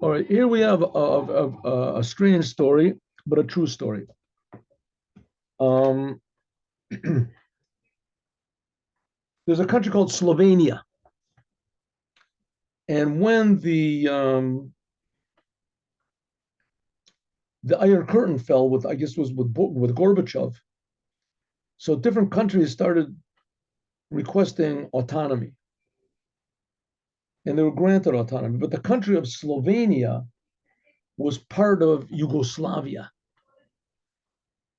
All right, here we have a strange story, but a true story. Um, there's a country called Slovenia, and when the Iron Curtain fell, with I guess was with Gorbachev, so different countries started requesting autonomy, and they were granted autonomy. But the country of Slovenia was part of Yugoslavia,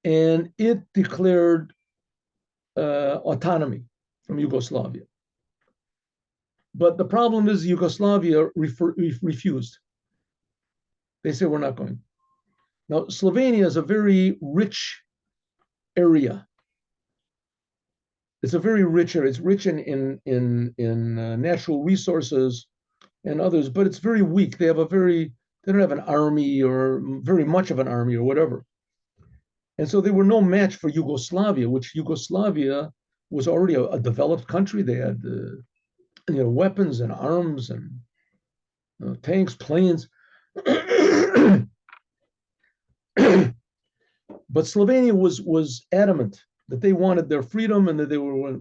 and it declared autonomy from Yugoslavia. But the problem is Yugoslavia refused. They said, we're not going. Now, Slovenia is a very rich area. It's a very rich area. It's rich in natural resources and others, but it's very weak. They don't have an army or very much of an army or whatever. And so they were no match for Yugoslavia, which Yugoslavia was already a developed country. They had weapons and arms and tanks, planes. But Slovenia was adamant that they wanted their freedom and that they were.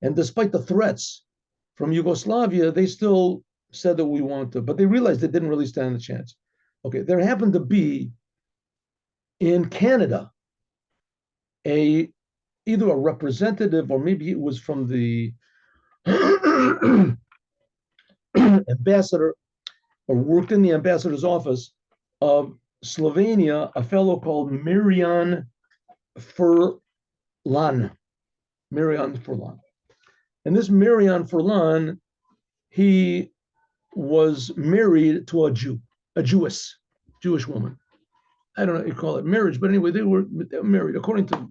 And despite the threats from Yugoslavia, they still said that we want to, but they realized they didn't really stand a chance. Okay, there happened to be in Canada either a representative or maybe it was from the ambassador or worked in the ambassador's office of Slovenia, a fellow called Marian Furlan. And this Marian Furlan, he was married to a Jewish woman. I don't know what you call it marriage, but anyway, they were married according to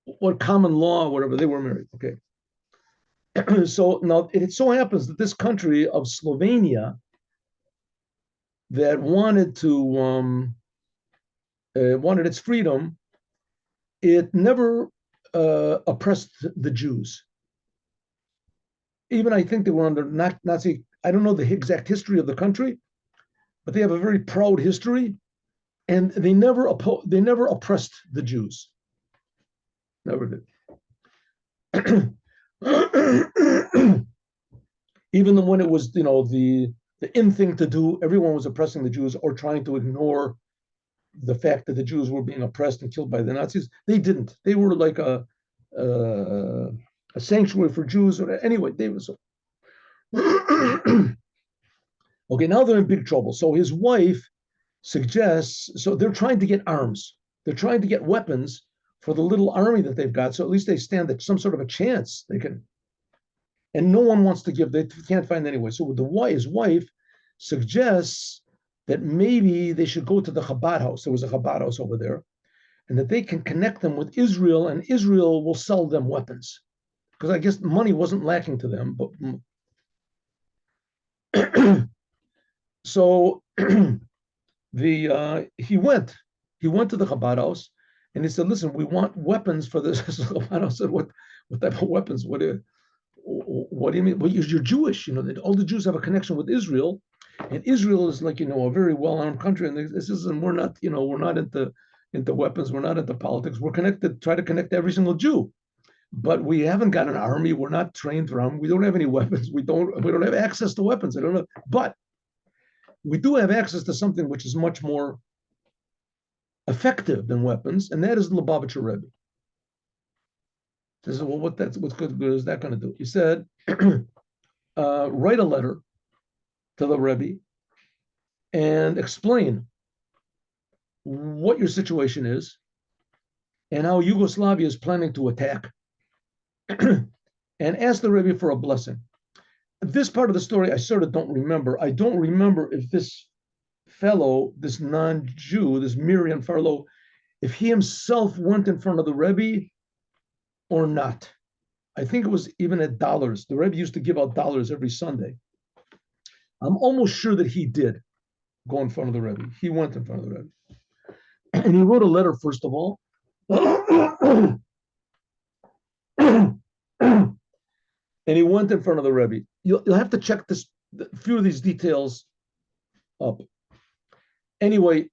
what common law, whatever, they were married. Okay. So now it so happens that this country of Slovenia that wanted its freedom, it never oppressed the Jews. Even I think they were under Nazi. I don't know the exact history of the country, but they have a very proud history, and they never oppressed the Jews. Never did. Even when it was, the in thing to do, everyone was oppressing the Jews or trying to ignore the fact that the Jews were being oppressed and killed by the Nazis. They didn't. They were like a sanctuary for Jews. Anyway, they were so. Okay, now they're in big trouble. So his wife suggests, so they're trying to get arms. They're trying to get weapons for the little army that they've got. So at least they stand some sort of a chance. They can, and no one wants to give. They can't find anyway. So his wife suggests that maybe they should go to the Chabad house. There was a Chabad house over there, and that they can connect them with Israel, and Israel will sell them weapons. Because I guess money wasn't lacking to them. But so he went to the Chabad house, and he said, "Listen, we want weapons for this." Chabad house said, "What type of weapons? What do you mean? Well, you're Jewish. All the Jews have a connection with Israel, and Israel is like a very well-armed country. And this isn't. We're not into weapons. We're not into politics. We're try to connect every single Jew." But we haven't got an army. We're not trained for army. We don't have any weapons. We don't have access to weapons. I don't know. But we do have access to something which is much more effective than weapons, and that is the Lubavitcher Rebbe. He said, well, what's good is that going to do? He said, write a letter to the Rebbe and explain what your situation is and how Yugoslavia is planning to attack. And ask the Rebbe for a blessing. This part of the story I sort of don't remember. I don't remember if this fellow, this non-Jew, this Miriam Farlow, if he himself went in front of the Rebbe or not. I think it was even at dollars. The Rebbe used to give out dollars every Sunday. I'm almost sure that he did go in front of the Rebbe. He went in front of the Rebbe. And he wrote a letter, first of all. And he went in front of the Rebbe. You'll have to check this a few of these details up. Anyway,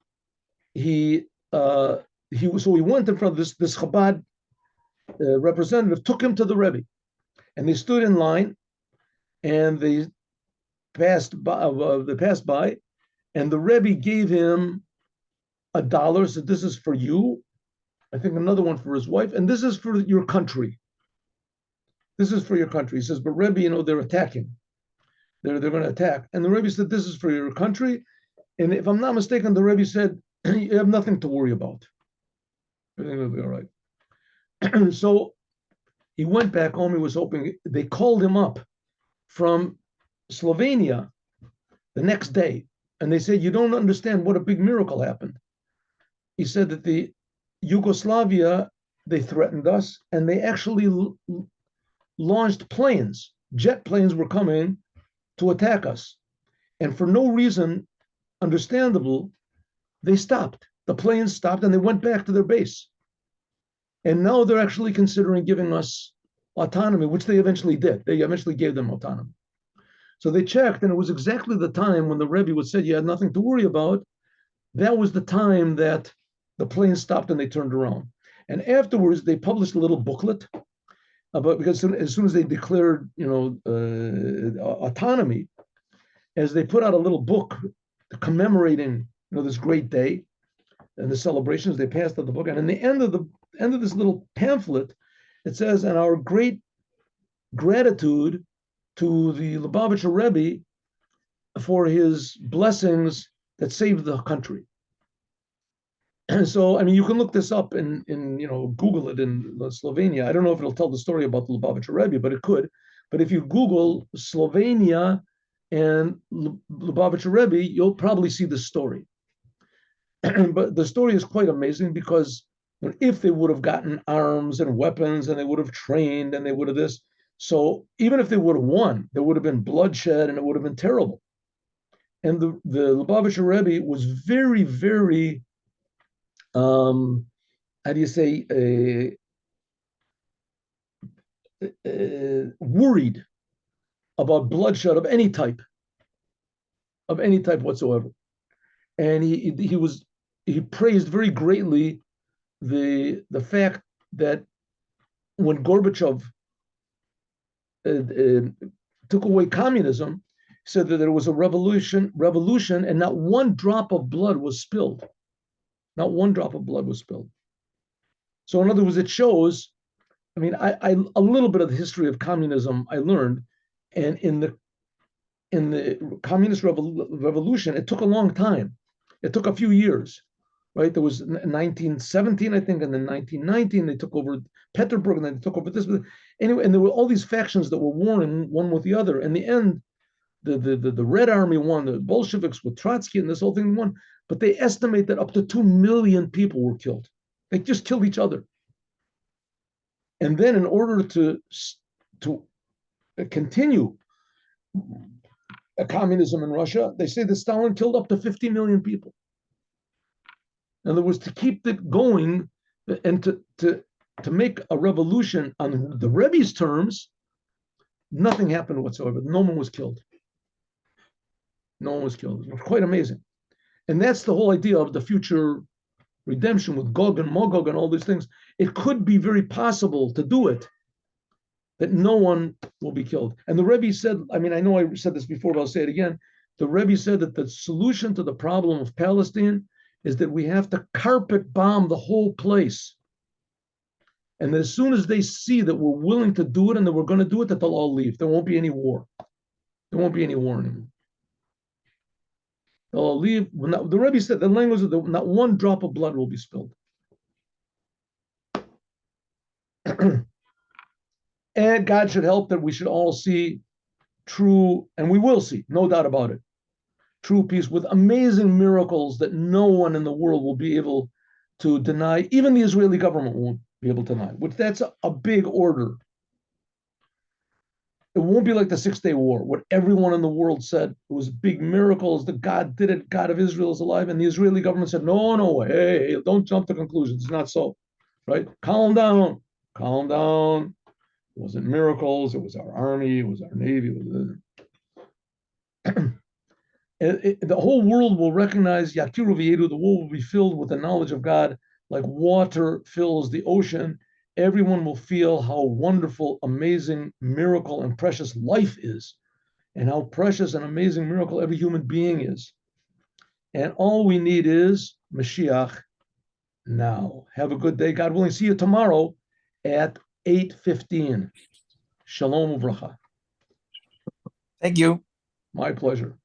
he went in front of this Chabad representative, took him to the Rebbe, and they stood in line, and they passed by, and the Rebbe gave him $1, said, "This is for you." I think another one for his wife, and this is for your country. This is for your country. He says, "But Rebbe, they're attacking. They're going to attack." And the Rebbe said, "This is for your country." And if I'm not mistaken, the Rebbe said, "You have nothing to worry about. Everything will be all right." So he went back home. He was hoping. They called him up from Slovenia the next day, and they said, "You don't understand what a big miracle happened." He said that the Yugoslavia, they threatened us, and they actually launched planes. Jet planes were coming to attack us. And for no reason understandable, they stopped. The planes stopped and they went back to their base. And now they're actually considering giving us autonomy, which they eventually did. They eventually gave them autonomy. So they checked, and it was exactly the time when the Rebbe would say, "You had nothing to worry about." That was the time that the plane stopped and they turned around. And afterwards, they published a little booklet about, because as soon as they declared, autonomy, as they put out a little book commemorating, this great day and the celebrations, they passed out the book. And in the end of this little pamphlet, it says, "And our great gratitude to the Lubavitcher Rebbe for his blessings that saved the country." And so, you can look this up in Google it in Slovenia. I don't know if it'll tell the story about the Lubavitcher Rebbe, but it could. But if you Google Slovenia and Lubavitcher Rebbe, you'll probably see the story. But the story is quite amazing, because if they would have gotten arms and weapons, and they would have trained, and they would have this, so even if they would have won, there would have been bloodshed, and it would have been terrible. And the Lubavitcher Rebbe was very, very, how do you say, worried about bloodshed of any type whatsoever. And he praised very greatly the fact that when Gorbachev took away communism, said that there was a revolution, and not one drop of blood was spilled. Not one drop of blood was spilled. So in other words, it shows, I a little bit of the history of communism I learned, and in the communist revolution, it took a long time. It took a few years, right? There was 1917, I think, and then 1919, they took over Petersburg, and then they took over this. Anyway, and there were all these factions that were warring one with the other. In the end, the Red Army won, the Bolsheviks with Trotsky and this whole thing won, but they estimate that up to 2 million people were killed. They just killed each other. And then in order to continue communism in Russia, they say that Stalin killed up to 50 million people. In other words, to keep it going and to make a revolution on the Rebbe's terms, nothing happened whatsoever. No one was killed. No one was killed. It was quite amazing. And that's the whole idea of the future redemption with Gog and Magog and all these things. It could be very possible to do it, that no one will be killed. And the Rebbe said, I know I said this before, but I'll say it again. The Rebbe said that the solution to the problem of Palestine is that we have to carpet bomb the whole place. And that as soon as they see that we're willing to do it and that we're going to do it, that they'll all leave. There won't be any war. There won't be any war anymore. They'll leave. The Rebbe said, the language of not one drop of blood will be spilled. And God should help that we should all see true, and we will see, no doubt about it, true peace with amazing miracles that no one in the world will be able to deny. Even the Israeli government won't be able to deny, which that's a big order. It won't be like the 6-Day War, what everyone in the world said it was big miracles, that God did it, God of Israel is alive. And the Israeli government said, no, hey, don't jump to conclusions. It's not so, right? Calm down. It wasn't miracles. It was our army. It was our navy. The whole world will recognize Yakiru V'yedu. The world will be filled with the knowledge of God, like water fills the ocean. Everyone will feel how wonderful, amazing, miracle, and precious life is, and how precious and amazing miracle every human being is. And all we need is Mashiach now. Have a good day. God willing, see you tomorrow at 8:15. Shalom uvracha. Thank you. My pleasure.